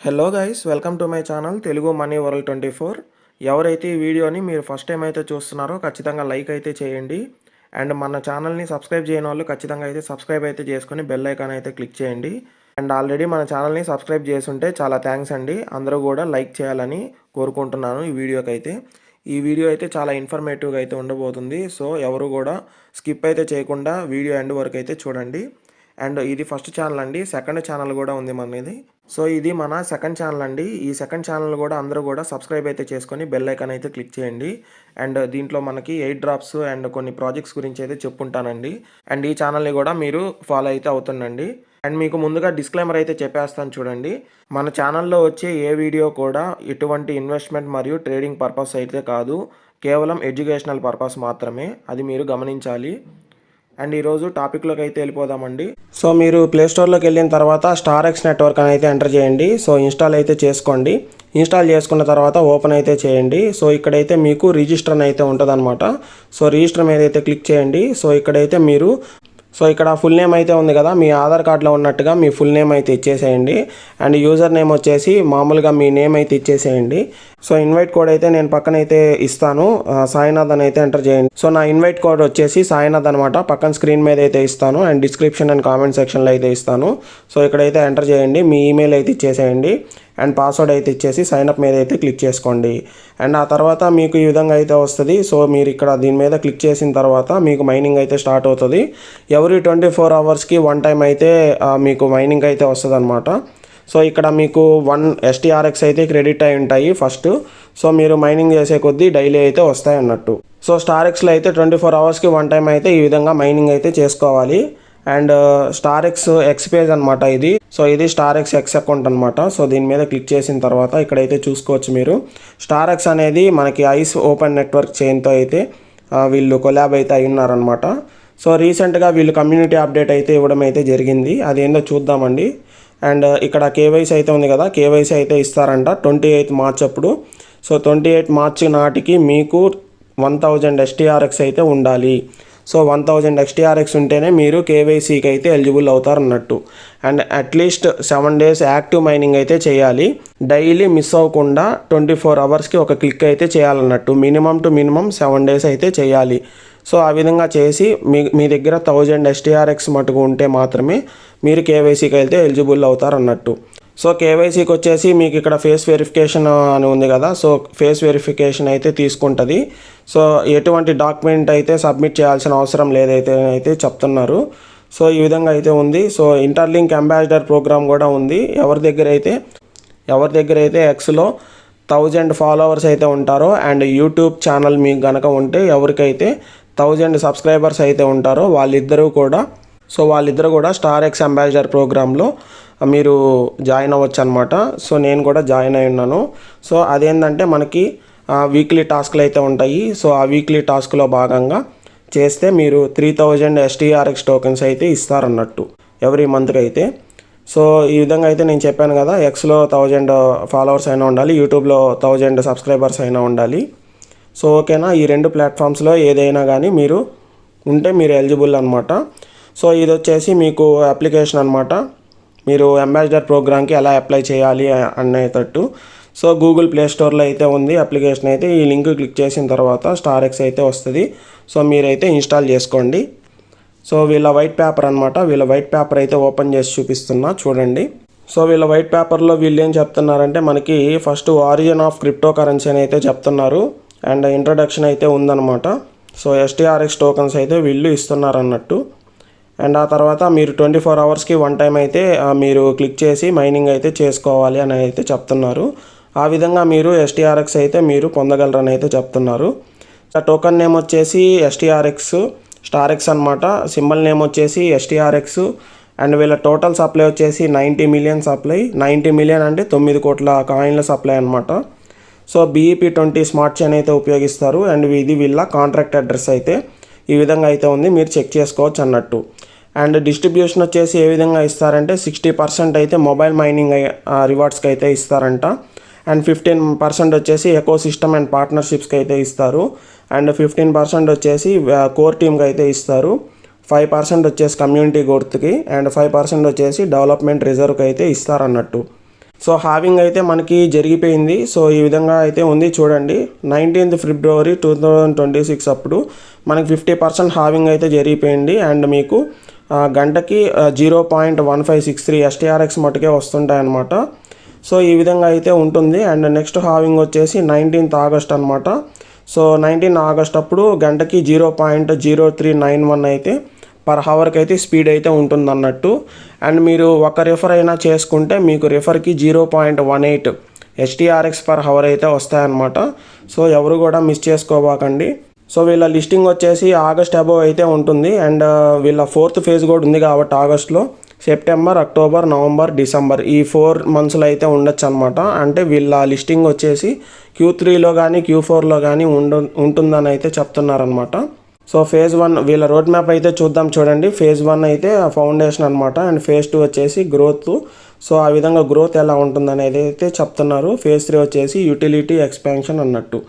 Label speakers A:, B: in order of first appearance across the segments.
A: Hello guys, welcome to my channel Telugu money world 24. ఎవరైతే ఈ వీడియోని మీరు ఫస్ట్ టైం అయితే చూస్తున్నారో ఖచ్చితంగా లైక్ అయితే చేయండి. అండ్ మన ఛానల్ని సబ్స్క్రైబ్ చేయని వాళ్ళు ఖచ్చితంగా అయితే సబ్స్క్రైబ్ అయితే చేసుకొని బెల్ ఐకాన్ అయితే క్లిక్ చేయండి. అండ్ ఆల్రెడీ మన ఛానల్ని సబ్స్క్రైబ్ చేసుంటే చాలా థ్యాంక్స్ అండి. అందరూ కూడా లైక్ చేయాలని కోరుకుంటున్నాను ఈ వీడియోకి అయితే. ఈ వీడియో అయితే చాలా ఇన్ఫర్మేటివ్గా అయితే ఉండబోతుంది. సో ఎవరు కూడా స్కిప్ అయితే చేయకుండా వీడియో ఎండ్ వరకు అయితే చూడండి. అండ్ ఇది ఫస్ట్ ఛానల్ అండి. సెకండ్ ఛానల్ కూడా ఉంది మనది. సో ఇది మన సెకండ్ ఛానల్ అండి. ఈ సెకండ్ ఛానల్ కూడా అందరూ కూడా సబ్స్క్రైబ్ అయితే చేసుకొని బెల్ ఐకాన్ అయితే క్లిక్ చేయండి. అండ్ దీంట్లో మనకి 8 డ్రాప్స్ అండ్ కొన్ని ప్రాజెక్ట్స్ గురించి అయితే చెప్పుకుంటానండి. అండ్ ఈ ఛానల్ని కూడా మీరు ఫాలో అయితే అవుతుండండి. అండ్ మీకు ముందుగా డిస్క్లైమర్ అయితే చెప్పేస్తాను చూడండి. మన ఛానల్లో వచ్చే ఏ వీడియో కూడా ఎటువంటి ఇన్వెస్ట్మెంట్ మరియు ట్రేడింగ్ పర్పస్ అయితే కాదు, కేవలం ఎడ్యుకేషనల్ పర్పస్ మాత్రమే. అది మీరు గమనించాలి. అండ్ ఈరోజు టాపిక్లోకి అయితే వెళ్ళిపోదామండి. సో మీరు ప్లేస్టోర్లోకి వెళ్ళిన తర్వాత స్టార్ఎక్స్ నెట్వర్క్ అని అయితే ఎంటర్ చేయండి. సో ఇన్స్టాల్ అయితే చేసుకోండి. ఇన్స్టాల్ చేసుకున్న తర్వాత ఓపెన్ అయితే చేయండి. సో ఇక్కడైతే మీకు రిజిస్టర్ అని అయితే ఉంటుందన్నమాట. సో రిజిస్టర్ మీద అయితే క్లిక్ చేయండి. సో ఇక్కడైతే మీరు ఇక్కడ ఫుల్ నేమ్ అయితే ఉంది కదా, మీ ఆధార్ కార్డులో ఉన్నట్టుగా మీ ఫుల్ నేమ్ అయితే ఇచ్చేసేయండి. అండ్ యూజర్ నేమ్ వచ్చేసి మామూలుగా మీ నేమ్ అయితే ఇచ్చేసేయండి. సో ఇన్వైట్ కోడ్ అయితే నేను పక్కన అయితే ఇస్తాను, సాయినాథ్ అని అయితే ఎంటర్ చేయండి. సో నా ఇన్వైట్ కోడ్ వచ్చేసి సాయినాథ్ అనమాట. పక్కన స్క్రీన్ మీద అయితే ఇస్తాను అండ్ డిస్క్రిప్షన్ అండ్ కామెంట్ సెక్షన్లో అయితే ఇస్తాను. సో ఇక్కడైతే ఎంటర్ చేయండి, మీ ఈమెయిల్ అయితే ఇచ్చేసేయండి అండ్ పాస్వర్డ్ అయితే ఇచ్చేసి సైన్అప్ మీద అయితే క్లిక్ చేసుకోండి. అండ్ ఆ తర్వాత మీకు ఈ విధంగా అయితే వస్తుంది. సో మీరు ఇక్కడ దీని మీద క్లిక్ చేసిన తర్వాత మీకు మైనింగ్ అయితే స్టార్ట్ అవుతుంది. ఎవ్రీ 24 అవర్స్కి 1 టైం అయితే మీకు మైనింగ్ అయితే వస్తుంది అనమాట. సో ఇక్కడ మీకు 1 STRX అయితే క్రెడిట్ అయి ఉంటాయి ఫస్ట్. సో మీరు మైనింగ్ చేసే కొద్దీ డైలీ అయితే వస్తాయి అన్నట్టు. సో స్టార్ఎక్స్లో అయితే 24 అవర్స్కి 1 టైం అయితే ఈ విధంగా మైనింగ్ అయితే చేసుకోవాలి. అండ్ స్టార్ఎక్స్ ఎక్స్ పేజ్ అనమాట ఇది. సో ఇది స్టార్ఎక్స్ ఎక్స్ అకౌంట్ అనమాట. సో దీని మీద క్లిక్ చేసిన తర్వాత ఇక్కడైతే చూసుకోవచ్చు మీరు. స్టార్ఎక్స్ అనేది మనకి ఐస్ ఓపెన్ నెట్వర్క్ చైన్తో అయితే వీళ్ళు కొలాబ్ అయితే అయి ఉన్నారనమాట. సో రీసెంట్గా వీళ్ళు కమ్యూనిటీ అప్డేట్ అయితే ఇవ్వడం అయితే జరిగింది. అదేందో చూద్దామండి. అండ్ ఇక్కడ కేవైసీ అయితే ఉంది కదా, కేవైసీ అయితే ఇస్తారంట 28 మార్చ్ అప్పుడు. సో 28 మార్చ్ నాటికి మీకు 1000 STRX అయితే ఉండాలి. సో 1000 STRX ఉంటేనే మీరు కేవైసీకి అయితే ఎలిజిబుల్ అవుతారు అన్నట్టు. And at least 7 days active mining అయితే చేయాలి. డైలీ మిస్ అవ్వకుండా 24 అవర్స్కి ఒక క్లిక్ అయితే చేయాలన్నట్టు. మినిమం టు మినిమం 7 డేస్ అయితే చేయాలి. సో ఆ విధంగా చేసి మీ దగ్గర 1000 STRX మటుకు ఉంటే మాత్రమే మీరు కేవైసీకి అయితే ఎలిజిబుల్ అవుతారు అన్నట్టు. సో కేవైసీకి వచ్చేసి మీకు ఇక్కడ ఫేస్ వెరిఫికేషన్ అని ఉంది కదా, సో ఫేస్ వెరిఫికేషన్ అయితే తీసుకుంటుంది. సో ఎటువంటి డాక్యుమెంట్ అయితే సబ్మిట్ చేయాల్సిన అవసరం లేదైతే చెప్తున్నారు. సో ఈ విధంగా అయితే ఉంది. సో ఇంటర్లింక్ అంబాసిడర్ ప్రోగ్రామ్ కూడా ఉంది. ఎవరి దగ్గర అయితే ఎక్స్లో 1000 ఫాలోవర్స్ అయితే ఉంటారో అండ్ యూట్యూబ్ ఛానల్ మీకు కనుక ఉంటే ఎవరికైతే 1000 సబ్స్క్రైబర్స్ అయితే ఉంటారో వాళ్ళిద్దరూ కూడా స్టార్ఎక్స్ అంబాసిడర్ ప్రోగ్రాంలో మీరు జాయిన్ అవ్వచ్చు అనమాట. సో నేను కూడా జాయిన్ అయి ఉన్నాను. సో అదేంటంటే మనకి వీక్లీ టాస్క్లు అయితే ఉంటాయి. సో ఆ వీక్లీ టాస్క్లో భాగంగా చేస్తే మీరు 3000 STRX టోకెన్స్ అయితే ఇస్తారన్నట్టు ఎవ్రీ మంత్కి అయితే. సో ఈ విధంగా అయితే నేను చెప్పాను కదా, ఎక్స్లో 1000 ఫాలోవర్స్ అయినా ఉండాలి, యూట్యూబ్లో 1000 సబ్స్క్రైబర్స్ అయినా ఉండాలి. సో ఓకేనా, ఈ 2 ప్లాట్ఫామ్స్లో ఏదైనా కానీ మీరు ఉంటే మీరు ఎలిజిబుల్ అనమాట. సో ఇది వచ్చేసి మీకు అప్లికేషన్ అనమాట. మీరు అంబాసిడర్ ప్రోగ్రామ్కి ఎలా అప్లై చేయాలి అనేటట్టు. సో గూగుల్ ప్లే స్టోర్లో అయితే ఉంది అప్లికేషన్ అయితే. ఈ లింక్ క్లిక్ చేసిన తర్వాత స్టార్ఎక్స్ అయితే వస్తుంది. సో మీరైతే ఇన్స్టాల్ చేసుకోండి. సో వీళ్ళ వైట్ పేపర్ అనమాట. వీళ్ళ వైట్ పేపర్ అయితే ఓపెన్ చేసి చూపిస్తున్నా చూడండి. సో వీళ్ళ వైట్ పేపర్లో వీళ్ళు ఏం చెప్తున్నారంటే మనకి first origin of crypto currency అని అయితే చెప్తున్నారు. అండ్ ఇంట్రడక్షన్ అయితే ఉందన్నమాట. సో STRX టోకన్స్ అయితే వీళ్ళు ఇస్తున్నారు అన్నట్టు. అండ్ ఆ తర్వాత మీరు 24 అవర్స్కి 1 టైం అయితే మీరు క్లిక్ చేసి మైనింగ్ అయితే చేసుకోవాలి అని అయితే చెప్తున్నారు. ఆ విధంగా మీరు STRX అయితే మీరు పొందగలరని అయితే చెప్తున్నారు. టోకన్ నేమ్ వచ్చేసి స్టార్ఎక్స్ అనమాట. సింబల్ నేమ్ వచ్చేసి STRX. అండ్ వీళ్ళ టోటల్ సప్లై వచ్చేసి 90 మిలియన్ సప్లై. 90 మిలియన్ అంటే 9 కోట్ల కాయిన్ల సప్లై అనమాట. సో BEP20 స్మార్ట్ చైన్ అయితే ఉపయోగిస్తారు. అండ్ ఇది వీళ్ళ కాంట్రాక్ట్ అడ్రస్ అయితే ఈ విధంగా అయితే ఉంది, మీరు చెక్ చేసుకోవచ్చు అన్నట్టు. అండ్ డిస్ట్రిబ్యూషన్ వచ్చేసి ఏ విధంగా ఇస్తారంటే 60% అయితే మొబైల్ మైనింగ్ రివార్డ్స్కి అయితే ఇస్తారంట. అండ్ 15% వచ్చేసి ఎకో సిస్టమ్ అండ్ పార్ట్నర్షిప్స్కి అయితే ఇస్తారు. అండ్ 15% వచ్చేసి కోర్ టీమ్కి అయితే ఇస్తారు. 5% వచ్చేసి కమ్యూనిటీ గ్రోత్కి అండ్ 5% వచ్చేసి డెవలప్మెంట్ రిజర్వ్కి అయితే ఇస్తారన్నట్టు. సో హావింగ్ అయితే మనకి జరిగిపోయింది. సో ఈ విధంగా అయితే ఉంది చూడండి. 19th February 2026 అప్పుడు మనకి 50% హావింగ్ అయితే జరిగిపోయింది. అండ్ మీకు గంటకి 0.1563 STRX మటుకే వస్తుంటాయి అన్నమాట. సో ఈ విధంగా అయితే ఉంటుంది. అండ్ నెక్స్ట్ హావింగ్ వచ్చేసి 19th August అనమాట. సో 19 August అప్పుడు గంటకి 0.0391 అయితే పర్ హవర్కి అయితే స్పీడ్ అయితే ఉంటుంది అన్నట్టు. అండ్ మీరు ఒక రిఫర్ అయినా చేసుకుంటే మీకు రిఫర్కి 0.18 STRX పర్ హవర్ అయితే వస్తాయన్నమాట. సో ఎవరు కూడా మిస్ చేసుకోబాకండి. సో వీళ్ళ లిస్టింగ్ వచ్చేసి ఆగస్ట్ అబోవ్ అయితే ఉంటుంది. అండ్ వీళ్ళ 4th phase కూడా ఉంది కాబట్టి ఆగస్ట్లో సెప్టెంబర్, అక్టోబర్, నవంబర్, డిసెంబర్ ఈ 4 monthsలో అయితే ఉండొచ్చు అనమాట. అంటే వీళ్ళ లిస్టింగ్ వచ్చేసి Q3లో కానీ Q4లో కానీ ఉంటుందని అయితే చెప్తున్నారనమాట. సో phase 1 వీళ్ళ రోడ్ మ్యాప్ అయితే చూద్దాం చూడండి. phase 1 అయితే ఫౌండేషన్ అనమాట. అండ్ phase 2 వచ్చేసి గ్రోత్. సో ఆ విధంగా గ్రోత్ ఎలా ఉంటుందనేది అయితే చెప్తున్నారు. phase 3 వచ్చేసి యూటిలిటీ ఎక్స్పాన్షన్ అన్నట్టు.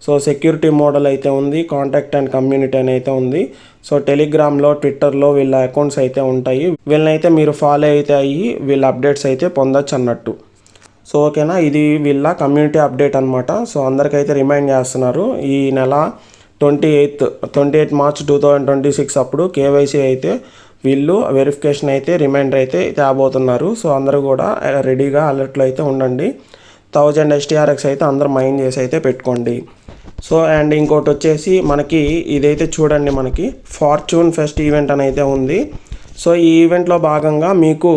A: సో సెక్యూరిటీ మోడల్ అయితే ఉంది, కాంటాక్ట్ అండ్ కమ్యూనిటీ అని అయితే ఉంది. సో టెలిగ్రామ్లో, ట్విట్టర్లో వీళ్ళ అకౌంట్స్ అయితే ఉంటాయి. వీళ్ళనైతే మీరు ఫాలో అయితే అయ్యి వీళ్ళ అప్డేట్స్ అయితే పొందొచ్చు అన్నట్టు. సో ఓకేనా, ఇది వీళ్ళ కమ్యూనిటీ అప్డేట్ అనమాట. సో అందరికైతే రిమైండ్ చేస్తున్నారు. ఈ నెల 28 March 2026 అప్పుడు KYC అయితే వీళ్ళు వెరిఫికేషన్ అయితే రిమైండర్ అయితే తేబోతున్నారు. సో అందరూ కూడా రెడీగా అలర్ట్లో అయితే ఉండండి. 1000 STRX అయితే అందరూ మైండ్ చేసి అయితే పెట్టుకోండి. సో అండ్ ఇంకోటి వచ్చేసి మనకి ఇదైతే చూడండి, మనకి ఫార్చ్యూన్ ఫెస్ట్ ఈవెంట్ అని అయితే ఉంది. సో ఈ ఈవెంట్లో భాగంగా మీకు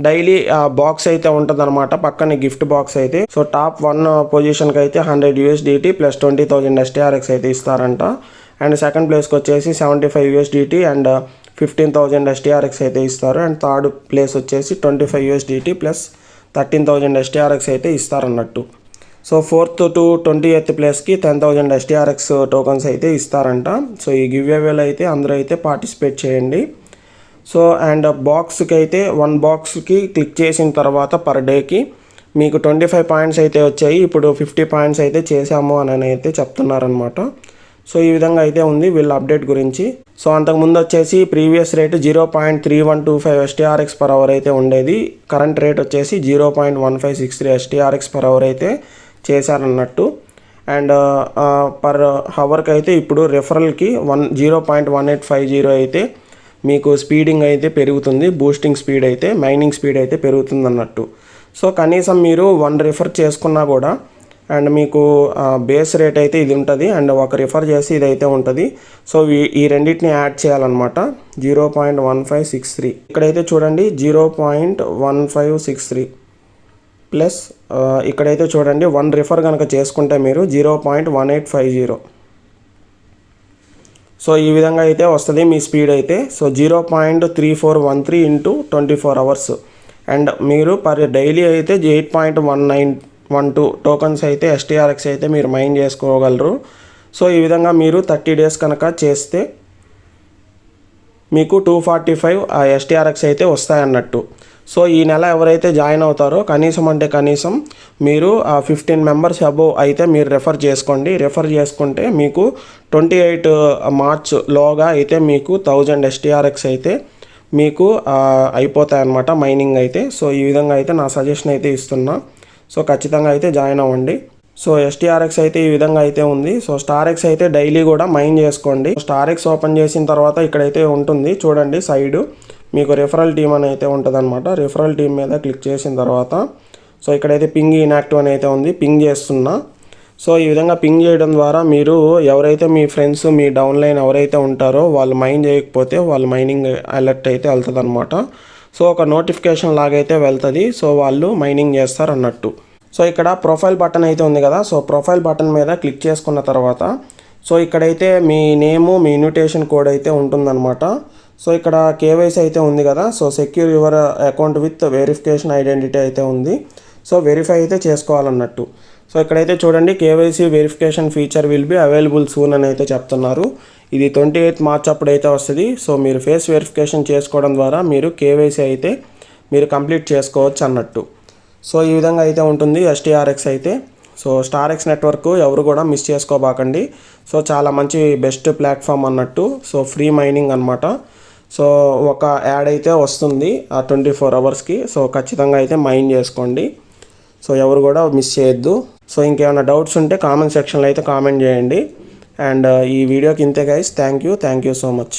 A: డైలీ బాక్స్ అయితే ఉంటుంది అనమాట, పక్కన గిఫ్ట్ బాక్స్ అయితే. సో టాప్ 1 పొజిషన్కి అయితే 100 USDT ప్లస్ 20,000 STRX అయితే ఇస్తారంట. అండ్ సెకండ్ ప్లేస్కి వచ్చేసి 75 USDT అండ్ 15,000 STRX అయితే ఇస్తారు. అండ్ థర్డ్ ప్లేస్ వచ్చేసి 25 USDT ప్లస్ 13,000 STRX అయితే ఇస్తారన్నట్టు. సో 4th to 20th ప్లేస్కి 10,000 STRX టోకన్స్ అయితే ఇస్తారంట. సో ఈ గివ్ అవేలో అయితే అందరూ అయితే పార్టిసిపేట్ చేయండి. సో అండ్ బాక్స్కి అయితే 1 బాక్స్కి క్లిక్ చేసిన తర్వాత పర్ డేకి మీకు 25 పాయింట్స్ అయితే వచ్చాయి. ఇప్పుడు 50 పాయింట్స్ అయితే చేశాము అని అయితే చెప్తున్నారనమాట. సో ఈ విధంగా అయితే ఉంది వీళ్ళ అప్డేట్ గురించి. సో అంతకుముందు వచ్చేసి previous rate 0.3125 STRX per hour అయితే ఉండేది. కరెంట్ రేట్ వచ్చేసి 0.1563 STRX పర్ అవర్ అయితే చేశారన్నట్టు. అండ్ పర్ హవర్కి అయితే ఇప్పుడు రెఫరల్కి 0.1850 అయితే మీకు స్పీడింగ్ అయితే పెరుగుతుంది. బూస్టింగ్ స్పీడ్ అయితే, మైనింగ్ స్పీడ్ అయితే పెరుగుతుంది అన్నట్టు. సో కనీసం మీరు 1 రిఫర్ చేసుకున్నా కూడా అండ్ మీకు బేస్ రేట్ అయితే ఇది ఉంటుంది. అండ్ ఒక రిఫర్ చేసి ఇదైతే ఉంటుంది. సో ఈ రెండింటిని యాడ్ చేయాలన్నమాట. 0.1563 ఇక్కడైతే చూడండి 0.1563 ప్లస్ ఇక్కడైతే చూడండి 1 రిఫర్ కనుక చేసుకుంటే మీరు 0.1850. సో ఈ విధంగా అయితే వస్తుంది మీ స్పీడ్ అయితే. So 0.3413 into 24 hours. అండ్ మీరు పర్ డైలీ అయితే 8.1912 టోకన్స్ అయితే STRX అయితే మీరు మైన్ చేసుకోగలరు. సో ఈ విధంగా మీరు 30 days కనుక చేస్తే మీకు 245 STRX అయితే వస్తాయన్నట్టు. సో ఈ నెల ఎవరైతే జాయిన్ అవుతారో కనీసం మీరు 15 members అబోవ్ అయితే మీరు రెఫర్ చేసుకోండి. రెఫర్ చేసుకుంటే మీకు 28 March లోగా అయితే మీకు 1000 STRX అయితే మీకు అయిపోతాయన్నమాట మైనింగ్ అయితే. సో ఈ విధంగా అయితే నా సజెషన్ అయితే ఇస్తున్నా. సో ఖచ్చితంగా అయితే జాయిన్ అవ్వండి. సో STRX అయితే ఈ విధంగా అయితే ఉంది. సో StarX అయితే డైలీ కూడా మైన్ చేసుకోండి. StarX ఓపెన్ చేసిన తర్వాత ఇక్కడైతే ఉంటుంది చూడండి సైడ్ మీకు రెఫరల్ టీమ్ అని అయితే ఉంటుంది అనమాట. రెఫరల్ టీమ్ మీద క్లిక్ చేసిన తర్వాత సో ఇక్కడైతే పింగ్ ఇన్యాక్టివ్ అని అయితే ఉంది, పింగ్ చేస్తున్నా. సో ఈ విధంగా పింగ్ చేయడం ద్వారా మీరు ఎవరైతే మీ ఫ్రెండ్స్ మీ డౌన్లైన్ ఎవరైతే ఉంటారో వాళ్ళు మైన్ చేయకపోతే వాళ్ళు మైనింగ్ అలర్ట్ అయితే వెళ్తుంది అనమాట. సో ఒక నోటిఫికేషన్ లాగైతే వెళ్తుంది. సో వాళ్ళు మైనింగ్ చేస్తారు అన్నట్టు. సో ఇక్కడ ప్రొఫైల్ బటన్ అయితే ఉంది కదా. సో ప్రొఫైల్ బటన్ మీద క్లిక్ చేసుకున్న తర్వాత సో ఇక్కడైతే మీ నేము, మీ ఇన్విటేషన్ కోడ్ అయితే ఉంటుందన్నమాట. సో ఇక్కడ KYC అయితే ఉంది కదా. So secure your account with verification identity అయితే ఉంది. సో వెరిఫై అయితే చేసుకోవాలన్నట్టు. సో ఇక్కడైతే చూడండి KYC verification feature will be available soon అని అయితే చెప్తున్నారు. ఇది 28 March అప్పుడైతే వస్తుంది. సో మీరు ఫేస్ వెరిఫికేషన్ చేసుకోవడం ద్వారా మీరు KYC అయితే మీరు కంప్లీట్ చేసుకోవచ్చు అన్నట్టు. సో ఈ విధంగా అయితే ఉంటుంది STRX అయితే. సో StarX నెట్వర్క్ ఎవరు కూడా మిస్ చేసుకోబాకండి. సో చాలా మంచి బెస్ట్ ప్లాట్ఫామ్ అన్నట్టు. సో ఫ్రీ మైనింగ్ అనమాట. సో ఒక యాడ్ అయితే వస్తుంది 24 hours. సో ఖచ్చితంగా అయితే మైన్ చేసుకోండి. సో ఎవరు కూడా మిస్ చేయొద్దు. సో ఇంకేమైనా డౌట్స్ ఉంటే కామెంట్ సెక్షన్లో అయితే కామెంట్ చేయండి. అండ్ ఈ వీడియోకి ఇంతే guys. Thank you so much.